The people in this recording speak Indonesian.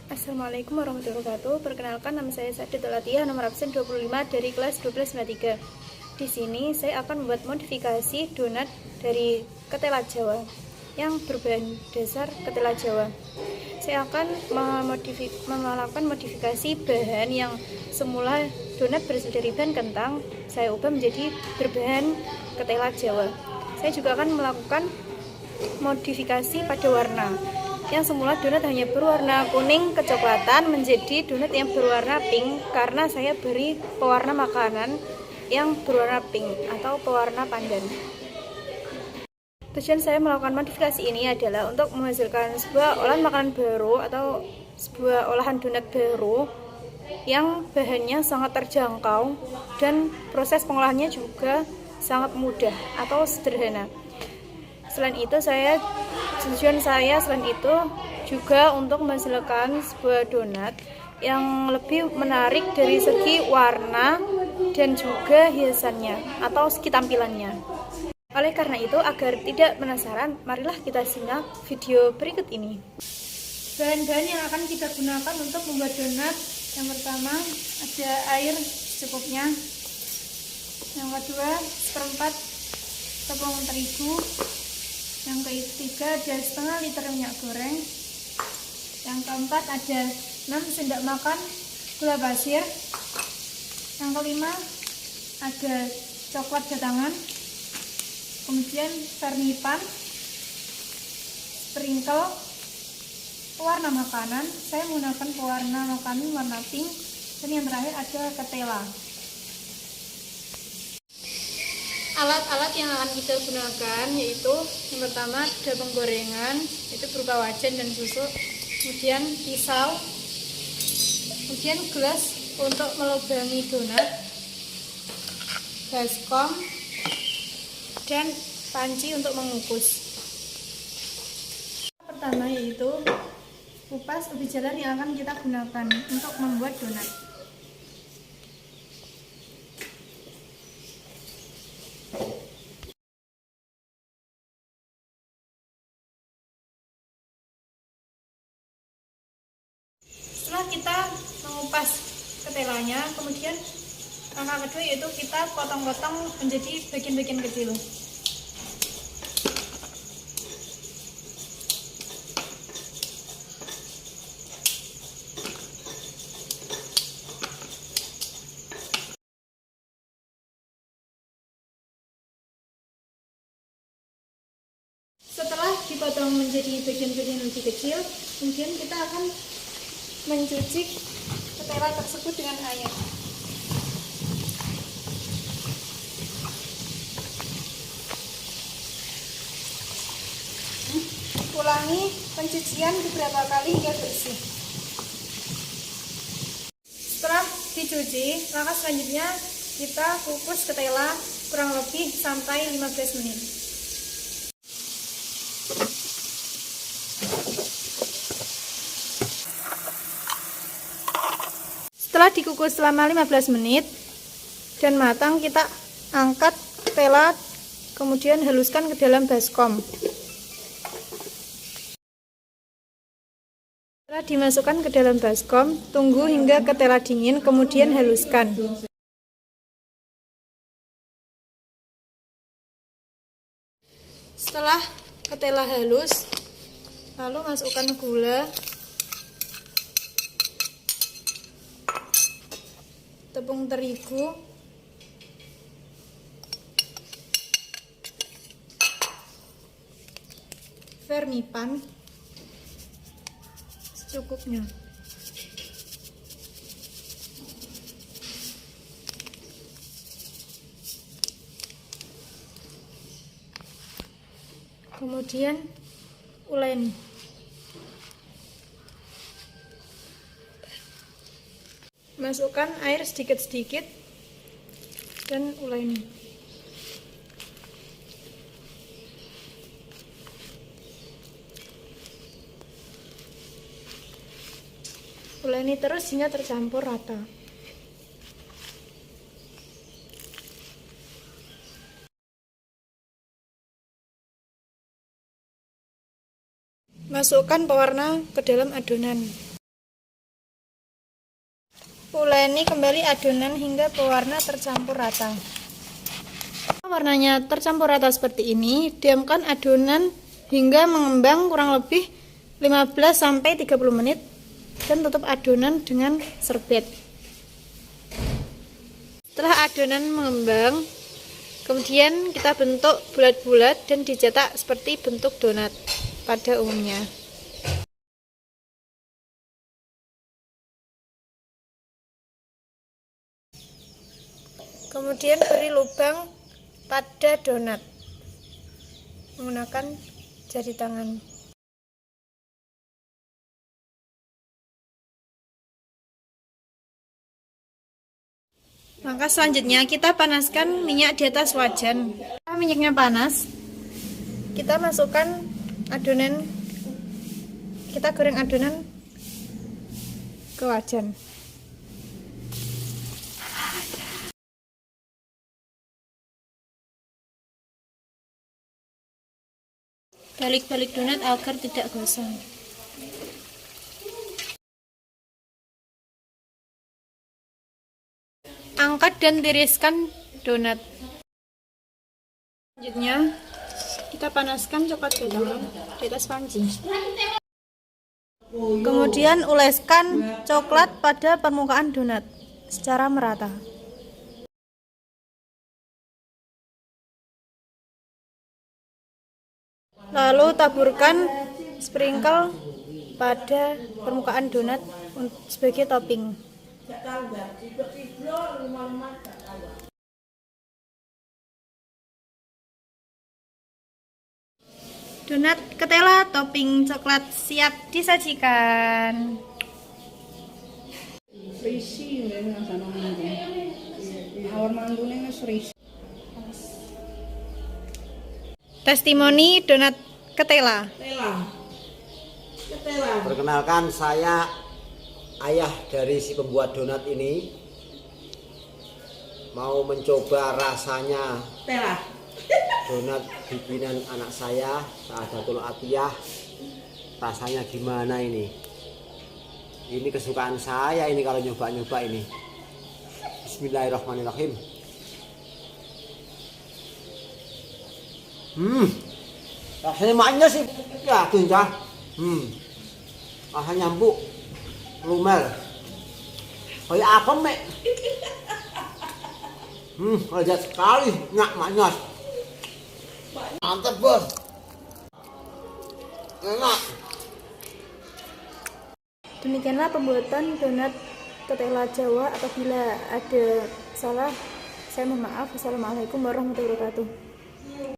Assalamualaikum warahmatullahi wabarakatuh. Perkenalkan, nama saya Sadat Latia, nomor absen 25 dari kelas 1293. Di sini saya akan membuat modifikasi donat dari ketela Jawa yang berbahan dasar ketela Jawa. Saya akan melakukan modifikasi bahan yang semula donat berasal dari bahan kentang, saya ubah menjadi berbahan ketela Jawa. Saya juga akan melakukan modifikasi pada warna. Yang semula donat hanya berwarna kuning kecoklatan menjadi donat yang berwarna pink karena saya beri pewarna makanan yang berwarna pink atau pewarna pandan. Tujuan saya melakukan modifikasi ini adalah untuk menghasilkan sebuah olahan makanan baru atau sebuah olahan donat baru yang bahannya sangat terjangkau dan proses pengolahannya juga sangat mudah atau sederhana. Selain itu, tujuan saya selain itu juga untuk menghasilkan sebuah donat yang lebih menarik dari segi warna dan juga hiasannya atau segi tampilannya. Oleh karena itu, agar tidak penasaran, marilah kita simak video berikut ini. Bahan-bahan yang akan kita gunakan untuk membuat donat: yang pertama ada air secukupnya, yang kedua seperempat tepung terigu, yang ketiga ada setengah liter minyak goreng, yang keempat ada 6 sendok makan gula pasir, yang kelima ada coklat batangan, kemudian vermipan, sprinkle, pewarna makanan. Saya menggunakan pewarna makanan warna pink, dan yang terakhir ada ketela. Alat-alat yang akan kita gunakan yaitu yang pertama ada penggorengan, itu berupa wajan dan susu, kemudian pisau, kemudian gelas untuk melubangi donat, baskom, dan panci untuk mengukus. Pertama yaitu kupas ubi jalar yang akan kita gunakan untuk membuat donat. Setelah kita mengupas ketelanya, kemudian langkah kedua yaitu kita potong-potong menjadi bagian-bagian kecil. Setelah dipotong menjadi bagian-bagian lebih kecil, kemudian kita akan mencuci ketela tersebut dengan air. Ulangi pencucian beberapa kali hingga bersih. Setelah dicuci, langkah selanjutnya kita kukus ketela kurang lebih sampai 15 menit. Setelah dikukus selama 15 menit dan matang, kita angkat ketela, kemudian haluskan ke dalam baskom. Setelah dimasukkan ke dalam baskom, tunggu hingga ketela dingin, kemudian haluskan. Setelah ketela halus, lalu masukkan gula, tepung terigu, vermipan secukupnya. Kemudian uleni. Masukkan air sedikit-sedikit dan uleni. Uleni terus hingga tercampur rata. Masukkan pewarna ke dalam adonan. Uleni kembali adonan hingga pewarna tercampur rata. Warnanya tercampur rata seperti ini, diamkan adonan hingga mengembang kurang lebih 15-30 menit dan tutup adonan dengan serbet. Setelah adonan mengembang, kemudian kita bentuk bulat-bulat dan dicetak seperti bentuk donat pada umumnya. Kemudian beri lubang pada donat menggunakan jari tangan. Maka selanjutnya kita panaskan minyak di atas wajan. Setelah minyaknya panas, kita masukkan adonan, kita goreng adonan ke wajan. Balik-balik donat agar tidak gosong. Angkat dan tiriskan donat. Selanjutnya kita panaskan coklat batangan di atas panci. Kemudian oleskan coklat pada permukaan donat secara merata. Lalu taburkan sprinkle pada permukaan donat sebagai topping. Donat ketela topping coklat siap disajikan. Testimoni donat ketela. Perkenalkan, saya ayah dari si pembuat donat ini. Mau mencoba rasanya donat bikinan anak saya, Saadatul Atiyah. Rasanya gimana ini? Ini kesukaan saya ini kalau nyoba-nyoba ini. Bismillahirrahmanirrahim. Rasanya manis sih. Ya, tunjang. Rasanya nyambuk. Lumer. Kayak apa, Mek? Lezat sekali, nyak manis. Mantap, Bos. Enak. Demikianlah pembuatan donat ketela Jawa. Apabila ada salah, saya mohon maaf. Wassalamualaikum warahmatullahi wabarakatuh.